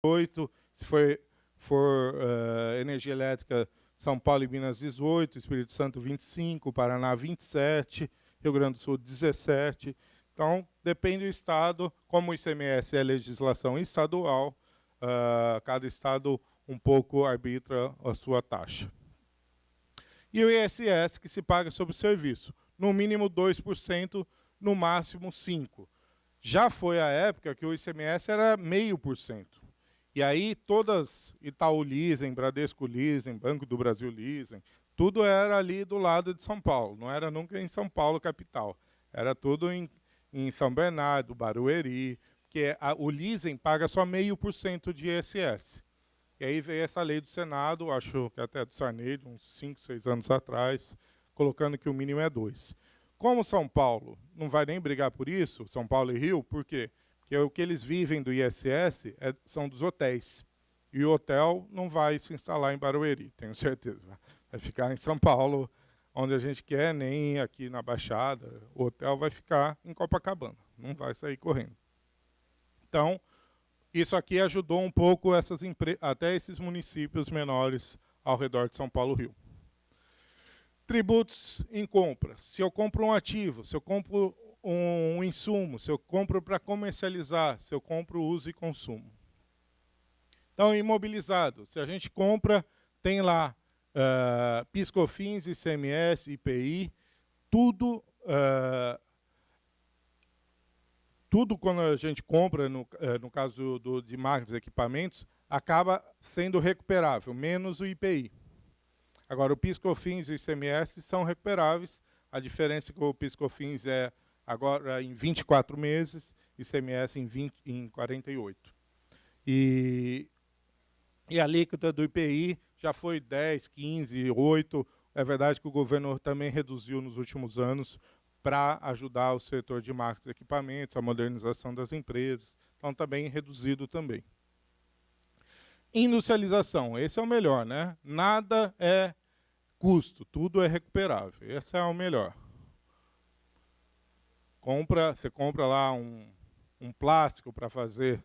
18, se for energia elétrica, São Paulo e Minas 18, Espírito Santo 25, Paraná 27, Rio Grande do Sul 17. Então, depende do estado, como o ICMS é legislação estadual, cada estado um pouco arbitra a sua taxa. E o ISS, que se paga sobre o serviço, no mínimo 2%, no máximo 5%. Já foi a época que o ICMS era 0,5%. E aí todas, Itaú Leasing, Bradesco Leasing, Banco do Brasil Leasing, tudo era ali do lado de São Paulo, não era nunca em São Paulo, capital. Era tudo em São Bernardo, Barueri, porque o leasing paga só 0,5% de ISS. E aí veio essa lei do Senado, acho que até do Sarney, uns 5, 6 anos atrás, colocando que o mínimo é 2%. Como São Paulo não vai nem brigar por isso, São Paulo e Rio, por quê? Porque o que eles vivem do ISS são dos hotéis. E o hotel não vai se instalar em Barueri, tenho certeza. Vai ficar em São Paulo, onde a gente quer, nem aqui na Baixada. O hotel vai ficar em Copacabana, não vai sair correndo. Então, isso aqui ajudou um pouco até esses municípios menores ao redor de São Paulo e Rio. Tributos em compras. Se eu compro um ativo, se eu compro um insumo, se eu compro para comercializar, se eu compro uso e consumo. Então, imobilizado. Se a gente compra, tem lá PIS/COFINS, ICMS, IPI, tudo quando a gente compra, no caso de máquinas e equipamentos, acaba sendo recuperável, menos o IPI. Agora, o PIS/COFINS e o ICMS são recuperáveis. A diferença é que o PIS/COFINS é agora em 24 meses, ICMS em 48. E a alíquota do IPI já foi 10, 15, 8. É verdade que o governo também reduziu nos últimos anos para ajudar o setor de máquinas e equipamentos, a modernização das empresas. Então, está bem reduzido também. Industrialização, esse é o melhor, né? Nada é custo, tudo é recuperável. Esse é o melhor. Você compra lá um plástico para fazer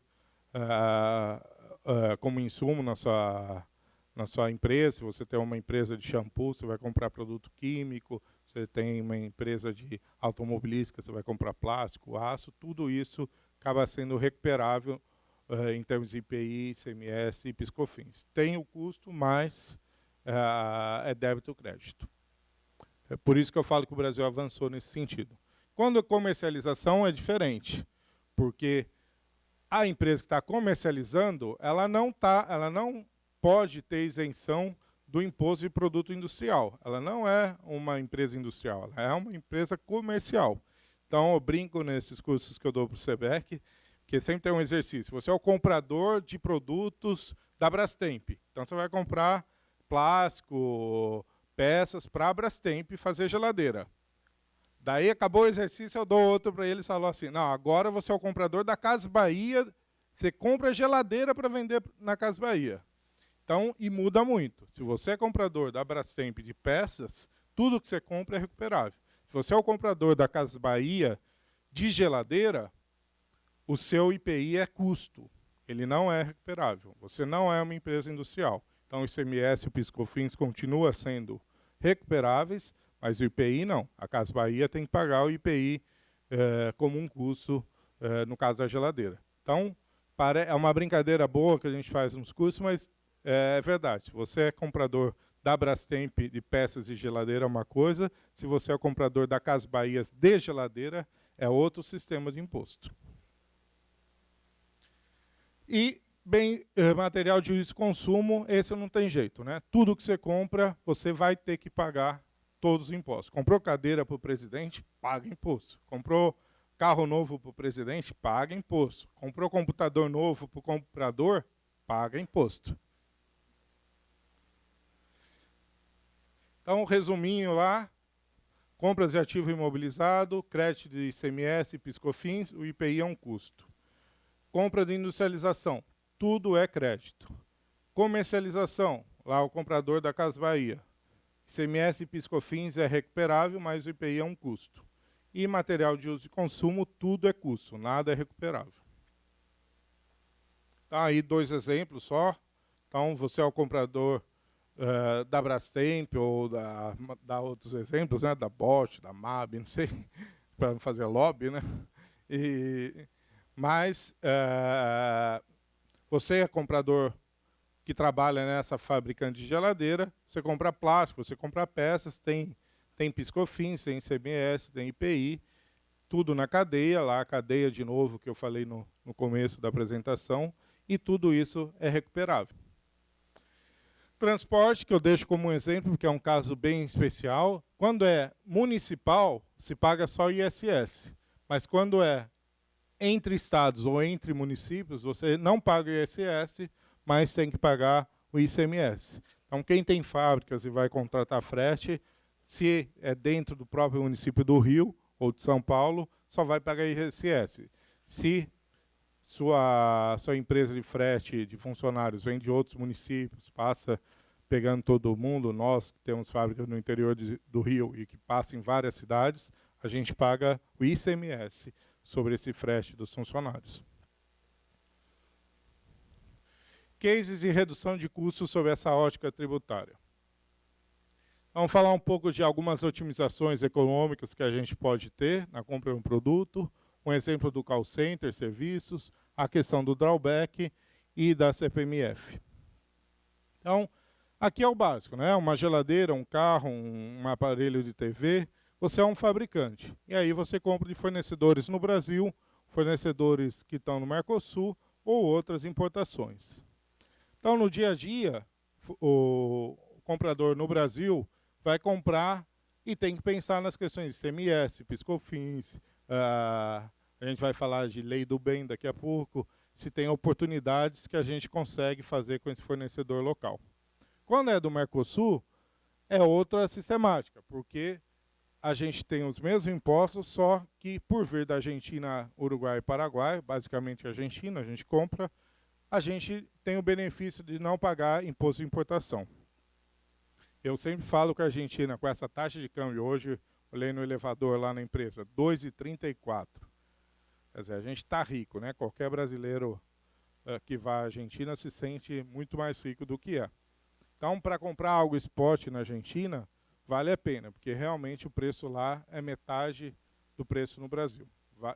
como insumo na sua empresa. Se você tem uma empresa de shampoo, você vai comprar produto químico. Você tem uma empresa de automobilística, você vai comprar plástico, aço. Tudo isso acaba sendo recuperável em termos de IPI, ICMS e PIS/COFINS. Tem o custo, mas é débito ou crédito. É por isso que eu falo que o Brasil avançou nesse sentido. Quando a comercialização é diferente, porque a empresa que está comercializando, ela não pode ter isenção do imposto de produto industrial. Ela não é uma empresa industrial, ela é uma empresa comercial. Então, eu brinco nesses cursos que eu dou para o SEBEC, que sempre tem um exercício. Você é o comprador de produtos da Brastemp. Então, você vai comprar plástico, peças para a Brastemp fazer geladeira. Daí acabou o exercício, eu dou outro para ele e falou assim, não, agora você é o comprador da Casas Bahia, você compra geladeira para vender na Casas Bahia. Então, e muda muito. Se você é comprador da Brastemp de peças, tudo que você compra é recuperável. Se você é o comprador da Casas Bahia de geladeira, o seu IPI é custo. Ele não é recuperável. Você não é uma empresa industrial. Então, o ICMS e o PIS/COFINS continuam sendo recuperáveis, mas o IPI não. A Casas Bahia tem que pagar o IPI como um custo, no caso da geladeira. Então, é uma brincadeira boa que a gente faz nos cursos, mas é verdade. Se você é comprador da Brastemp de peças de geladeira é uma coisa, se você é o comprador da Casas Bahia de geladeira, é outro sistema de imposto. E material de uso e consumo, esse não tem jeito, né? Tudo que você compra, você vai ter que pagar todos os impostos. Comprou cadeira para o presidente, paga imposto. Comprou carro novo para o presidente, paga imposto. Comprou computador novo para o comprador, paga imposto. Então, resuminho lá, compras de ativo imobilizado, crédito de ICMS, PIS/COFINS, o IPI é um custo. Compra de industrialização, tudo é crédito. Comercialização, lá o comprador da Casas Bahia. ICMS e PIS/COFINS é recuperável, mas o IPI é um custo. E material de uso e consumo, tudo é custo, nada é recuperável. Tá aí 2 exemplos só. Então, você é o comprador da Brastemp ou da outros exemplos, né? Da Bosch, da MAB, não sei, para não fazer lobby, né? Mas você é comprador que trabalha nessa fabricante de geladeira, você compra plástico, você compra peças, tem PIS/COFINS, tem ICMS, tem IPI, tudo na cadeia, lá a cadeia de novo que eu falei no começo da apresentação, e tudo isso é recuperável. Transporte, que eu deixo como um exemplo, porque é um caso bem especial. Quando é municipal, se paga só ISS. Mas quando é entre estados ou entre municípios, você não paga ISS, mas tem que pagar o ICMS. Então, quem tem fábricas e vai contratar frete, se é dentro do próprio município do Rio ou de São Paulo, só vai pagar ISS. Se sua empresa de frete de funcionários vem de outros municípios, passa pegando todo mundo, nós que temos fábricas no interior do Rio e que passa em várias cidades, a gente paga o ICMS sobre esse frete dos funcionários. Cases de redução de custos sob essa ótica tributária. Vamos falar um pouco de algumas otimizações econômicas que a gente pode ter na compra de um produto, um exemplo do call center, serviços, a questão do drawback e da CPMF. Então, aqui é o básico, né? Uma geladeira, um carro, um aparelho de TV, você é um fabricante. E aí você compra de fornecedores no Brasil, fornecedores que estão no Mercosul ou outras importações. Então, no dia a dia, o comprador no Brasil vai comprar e tem que pensar nas questões de ICMS, PIS/COFINS, a gente vai falar de lei do bem daqui a pouco, se tem oportunidades que a gente consegue fazer com esse fornecedor local. Quando é do Mercosul, é outra sistemática, porque a gente tem os mesmos impostos, só que por vir da Argentina, Uruguai e Paraguai, basicamente a Argentina, a gente compra, a gente tem o benefício de não pagar imposto de importação. Eu sempre falo que a Argentina, com essa taxa de câmbio, hoje, olhei no elevador lá na empresa, 2,34. Quer dizer, a gente está rico, né? Qualquer brasileiro que vá à Argentina se sente muito mais rico do que é. Então, para comprar algo spot na Argentina, vale a pena, porque realmente o preço lá é metade do preço no Brasil.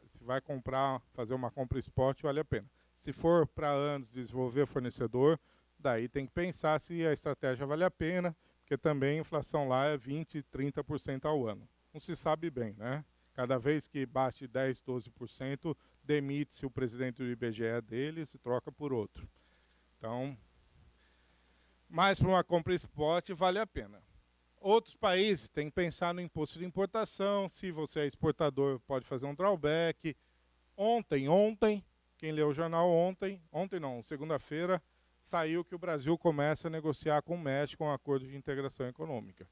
Se vai comprar, fazer uma compra spot, vale a pena. Se for para anos desenvolver fornecedor, daí tem que pensar se a estratégia vale a pena, porque também a inflação lá é 20%, 30% ao ano. Não se sabe bem, né? Cada vez que bate 10%, 12%, demite-se o presidente do IBGE dele e se troca por outro. Então, mas para uma compra spot vale a pena. Outros países têm que pensar no imposto de importação, se você é exportador pode fazer um drawback. Ontem, quem leu o jornal ontem não, segunda-feira, saiu que o Brasil começa a negociar com o México um acordo de integração econômica.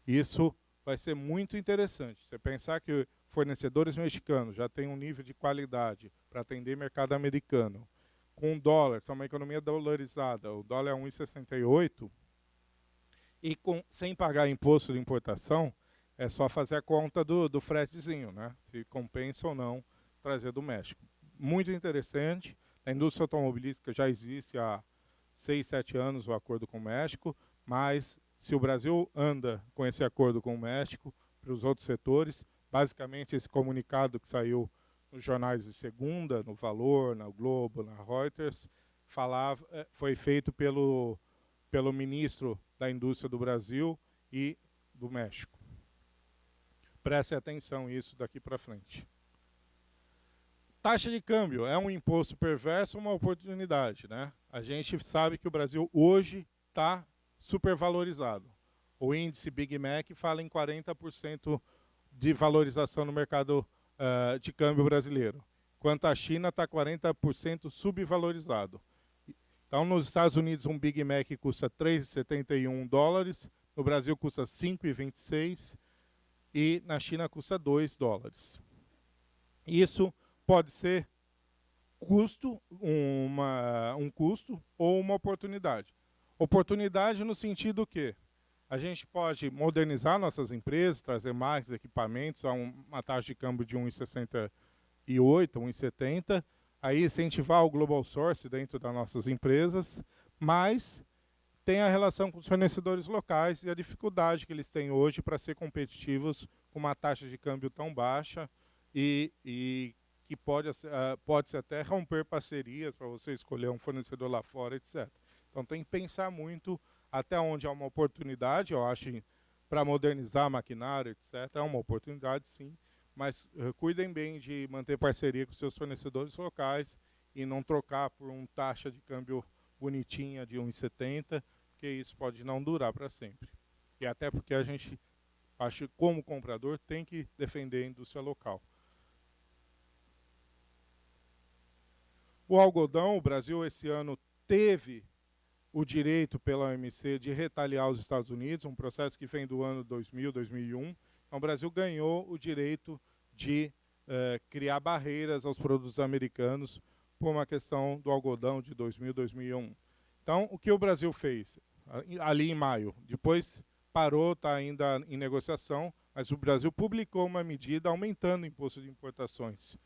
Isso vai ser muito interessante. Você pensar que fornecedores mexicanos já têm um nível de qualidade para atender mercado americano, com dólar, são uma economia dolarizada, o dólar é 1,68, e sem pagar imposto de importação, é só fazer a conta do fretezinho, né? Se compensa ou não trazer do México. Muito interessante. A indústria automobilística já existe há 6, 7 anos o acordo com o México, mas se o Brasil anda com esse acordo com o México, para os outros setores, basicamente esse comunicado que saiu nos jornais de segunda, no Valor, na Globo, na Reuters, foi feito pelo ministro da Indústria do Brasil e do México. Preste atenção nisso daqui para frente. Taxa de câmbio é um imposto perverso ou uma oportunidade, né? A gente sabe que o Brasil hoje está supervalorizado. O índice Big Mac fala em 40% de valorização no mercado de câmbio brasileiro, enquanto a China está 40% subvalorizado. Então, nos Estados Unidos, um Big Mac custa $3,71, no Brasil custa $5,26 e na China custa $2. Isso pode ser um custo ou uma oportunidade. Oportunidade no sentido que a gente pode modernizar nossas empresas, trazer mais equipamentos a uma taxa de câmbio de 1,68, 1,70, aí incentivar o global source dentro das nossas empresas, mas tem a relação com os fornecedores locais e a dificuldade que eles têm hoje para ser competitivos com uma taxa de câmbio tão baixa e que pode-se até romper parcerias para você escolher um fornecedor lá fora, etc. Então tem que pensar muito até onde há uma oportunidade, eu acho, para modernizar maquinário, etc. É uma oportunidade, sim, mas cuidem bem de manter parceria com seus fornecedores locais e não trocar por uma taxa de câmbio bonitinha de 1,70, porque isso pode não durar para sempre. E até porque a gente, acho, como comprador, tem que defender a indústria local. O algodão, o Brasil esse ano teve o direito pela OMC de retaliar os Estados Unidos, um processo que vem do ano 2000, 2001. Então, o Brasil ganhou o direito de criar barreiras aos produtos americanos por uma questão do algodão de 2000, 2001. Então, o que o Brasil fez? Ali em maio, depois parou, está ainda em negociação, mas o Brasil publicou uma medida aumentando o imposto de importações.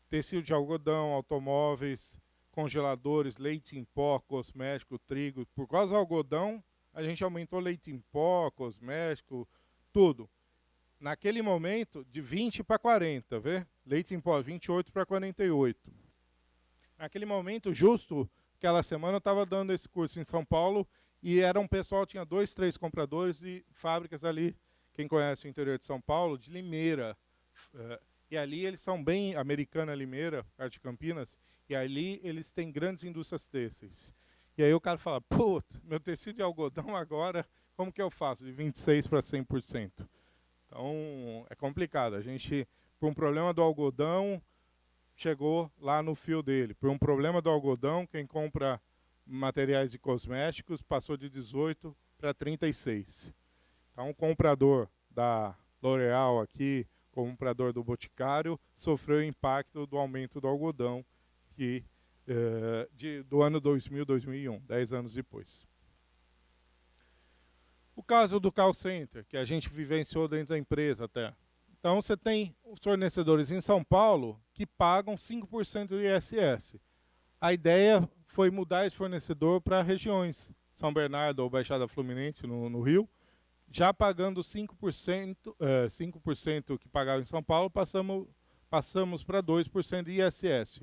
Tecido de algodão, automóveis, congeladores, leite em pó, cosmético, trigo. Por causa do algodão, a gente aumentou leite em pó, cosmético, tudo. Naquele momento, de 20 para 40, vê? Leite em pó, 28 para 48. Naquele momento, justo aquela semana, eu estava dando esse curso em São Paulo e era um pessoal, tinha 2, 3 compradores e fábricas ali, quem conhece o interior de São Paulo, de Limeira. E ali eles são bem, Americana, Limeira, perto de Campinas, e ali eles têm grandes indústrias têxteis. E aí o cara fala, puta, meu tecido de algodão agora, como que eu faço? De 26% para 100%. Então, é complicado. A gente, por um problema do algodão, chegou lá no fio dele. Por um problema do algodão, quem compra materiais de cosméticos passou de 18 para 36. Então, o comprador da L'Oréal aqui, comprador do Boticário, sofreu o impacto do aumento do algodão que, do ano 2000, 2001, 10 anos depois. O caso do call center, que a gente vivenciou dentro da empresa até. Então, você tem os fornecedores em São Paulo que pagam 5% do ISS. A ideia foi mudar esse fornecedor para regiões, São Bernardo ou Baixada Fluminense, no Rio, já pagando 5% que pagava em São Paulo, passamos para 2% de ISS.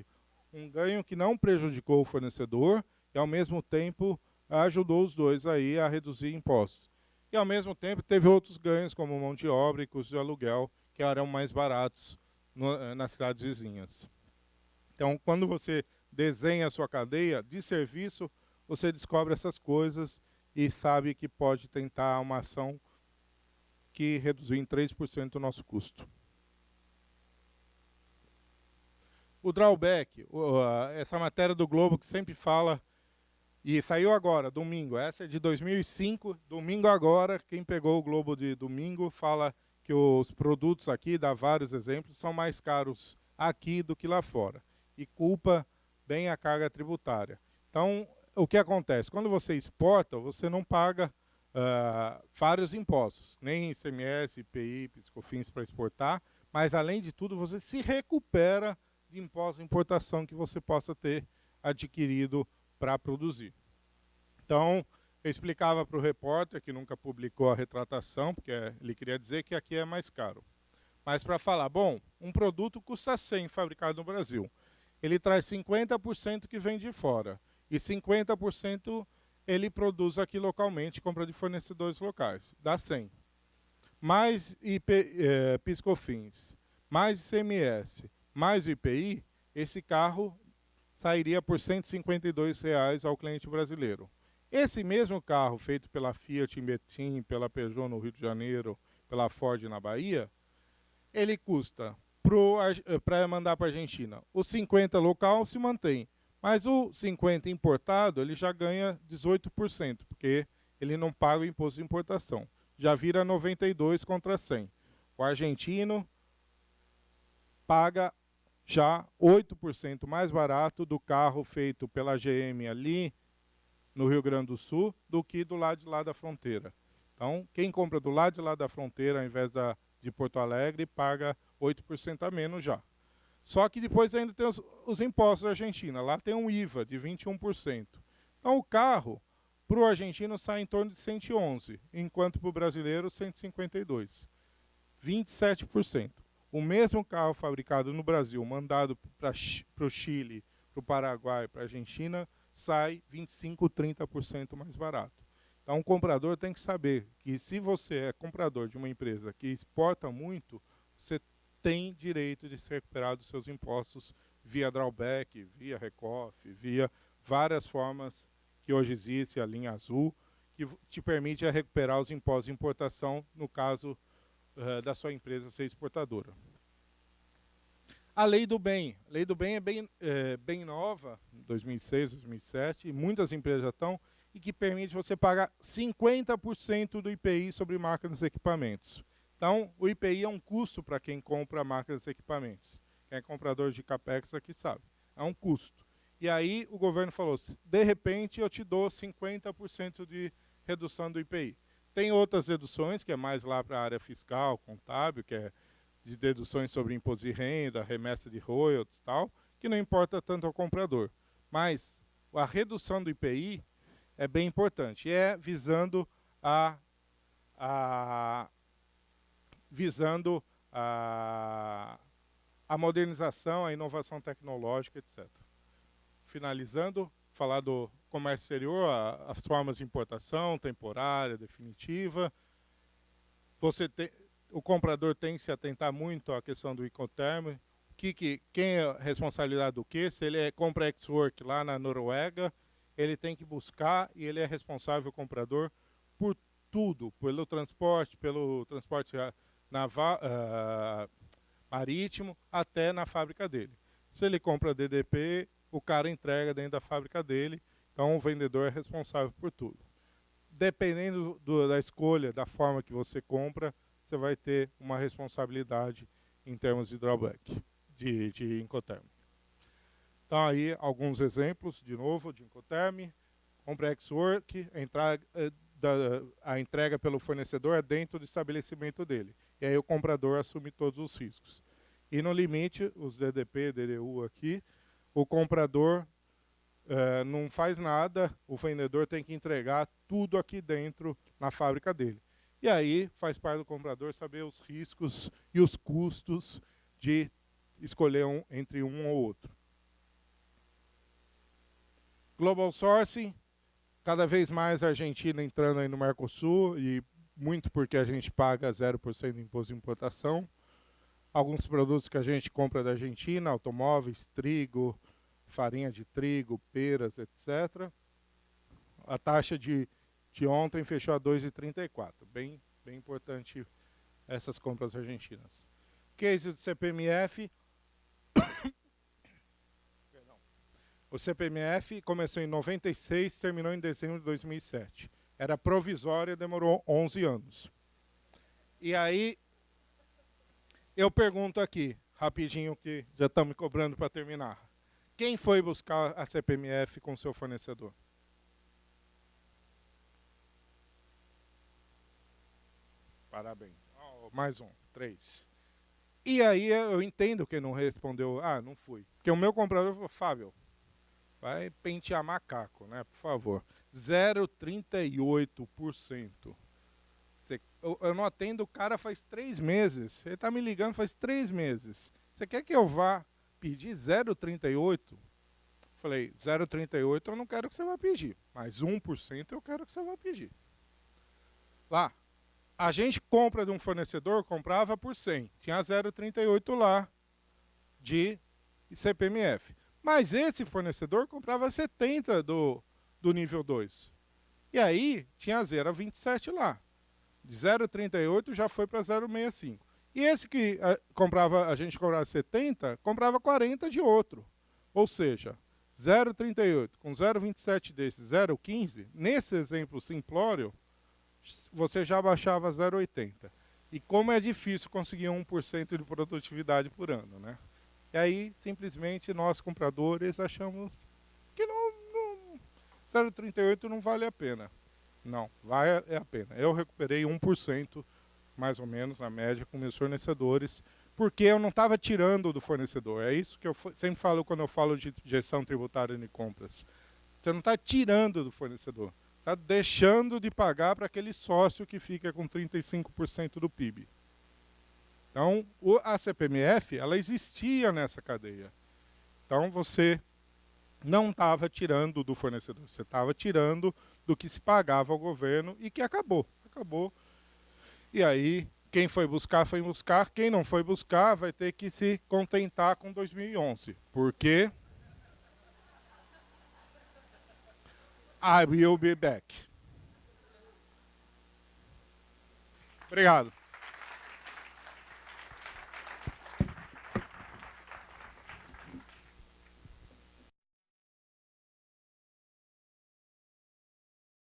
Um ganho que não prejudicou o fornecedor e, ao mesmo tempo, ajudou os dois aí a reduzir impostos. E, ao mesmo tempo, teve outros ganhos, como mão de obra e custos de aluguel, que eram mais baratos nas cidades vizinhas. Então, quando você desenha a sua cadeia de serviço, você descobre essas coisas e sabe que pode tentar uma ação que reduziu em 3% o nosso custo. O drawback, essa matéria do Globo que sempre fala, e saiu agora, domingo, essa é de 2005, domingo agora, quem pegou o Globo de domingo fala que os produtos aqui, dá vários exemplos, são mais caros aqui do que lá fora. E culpa bem a carga tributária. Então, o que acontece? Quando você exporta, você não paga vários impostos, nem ICMS, IPI, PIS/COFINS para exportar, mas, além de tudo, você se recupera de impostos de importação que você possa ter adquirido para produzir. Então, eu explicava para o repórter, que nunca publicou a retratação, porque ele queria dizer que aqui é mais caro. Mas para falar, bom, um produto custa 100 fabricado no Brasil. Ele traz 50% que vem de fora. E 50% ele produz aqui localmente, compra de fornecedores locais. Dá 100. Mais PIS/COFINS, mais ICMS, mais IPI, esse carro sairia por R$ 152 ao cliente brasileiro. Esse mesmo carro, feito pela Fiat em Betim, pela Peugeot no Rio de Janeiro, pela Ford na Bahia, ele custa, para mandar para a Argentina, o 50 local se mantém, mas o 50 importado ele já ganha 18%, porque ele não paga o imposto de importação. Já vira 92 contra 100. O argentino paga já 8% mais barato do carro feito pela GM ali no Rio Grande do Sul do que do lado de lá da fronteira. Então, quem compra do lado de lá da fronteira, ao invés de Porto Alegre, paga 8% a menos já. Só que depois ainda tem os impostos da Argentina. Lá tem um IVA de 21%. Então, o carro, para o argentino, sai em torno de 111, enquanto para o brasileiro, 152. 27%. O mesmo carro fabricado no Brasil, mandado para o Chile, para o Paraguai, para a Argentina, sai 25, 30% mais barato. Então, o comprador tem que saber que se você é comprador de uma empresa que exporta muito, você tem direito de se recuperar dos seus impostos via drawback, via recoff, via várias formas que hoje existe, a linha azul, que te permite recuperar os impostos de importação, no caso da sua empresa ser exportadora. A lei do bem. A lei do bem é bem nova, 2006, 2007, e muitas empresas já estão, e que permite você pagar 50% do IPI sobre máquinas e equipamentos. Então, o IPI é um custo para quem compra máquinas e equipamentos. Quem é comprador de CAPEX aqui sabe. É um custo. E aí o governo falou, de repente eu te dou 50% de redução do IPI. Tem outras deduções, que é mais lá para a área fiscal, contábil, que é de deduções sobre imposto de renda, remessa de royalties e tal, que não importa tanto ao comprador. Mas a redução do IPI é bem importante. É visando a modernização, a inovação tecnológica, etc. Finalizando, falar do comércio exterior, as formas de importação, temporária, definitiva. O comprador tem que se atentar muito à questão do Incoterm, quem é a responsabilidade do quê? Se ele compra ex-work lá na Noruega, ele tem que buscar e ele é responsável, o comprador, por tudo, pelo transporte naval, marítimo, até na fábrica dele. Se ele compra DDP, o cara entrega dentro da fábrica dele, então o vendedor é responsável por tudo. Dependendo da escolha, da forma que você compra, você vai ter uma responsabilidade em termos de drawback, de Incoterm. Então aí alguns exemplos, de novo, de Incoterm. Compra ex-work, a entrega pelo fornecedor é dentro do estabelecimento dele. E aí o comprador assume todos os riscos. E no limite, os DDP, DDU aqui, o comprador não faz nada, o vendedor tem que entregar tudo aqui dentro na fábrica dele. E aí faz parte do comprador saber os riscos e os custos de escolher entre um ou outro. Global Sourcing, cada vez mais a Argentina entrando aí no Mercosul, e muito porque a gente paga 0% de imposto de importação. Alguns produtos que a gente compra da Argentina, automóveis, trigo, farinha de trigo, peras, etc. A taxa de ontem fechou a 2,34. Bem importante essas compras argentinas. Case do CPMF. O CPMF começou em 96, terminou em dezembro de 2007. Era provisória, demorou 11 anos. E aí, eu pergunto aqui, rapidinho, que já estão me cobrando para terminar. Quem foi buscar a CPMF com seu fornecedor? Parabéns. Oh, mais um, 3. E aí eu entendo que não respondeu, não fui. Porque o meu comprador falou, Fábio, vai pentear macaco, né, por favor. 0,38%. Eu não atendo o cara faz 3 meses. Ele está me ligando faz 3 meses. Você quer que eu vá pedir 0,38%? Falei, 0,38% eu não quero que você vá pedir. Mas 1% eu quero que você vá pedir. Lá, a gente compra de um fornecedor, comprava por 100. Tinha 0,38 lá de CPMF. Mas esse fornecedor comprava 70 do nível 2. E aí tinha 0,27 lá. De 0,38 já foi para 0,65. E esse que a gente comprava 70, comprava 40 de outro. Ou seja, 0,38 com 0,27 desse, 0,15, nesse exemplo simplório, você já baixava 0,80. E como é difícil conseguir 1% de produtividade por ano, né? E aí, simplesmente, nós compradores achamos que 0,38 não vale a pena. Não, vale a pena. Eu recuperei 1%, mais ou menos, na média, com meus fornecedores, porque eu não estava tirando do fornecedor. É isso que eu sempre falo quando eu falo de gestão tributária de compras. Você não está tirando do fornecedor, está deixando de pagar para aquele sócio que fica com 35% do PIB. Então, a CPMF, ela existia nessa cadeia. Então, você não estava tirando do fornecedor, você estava tirando do que se pagava ao governo e que acabou. Acabou. E aí, quem foi buscar, foi buscar. Quem não foi buscar, vai ter que se contentar com 2011. Porque I will be back. Obrigado.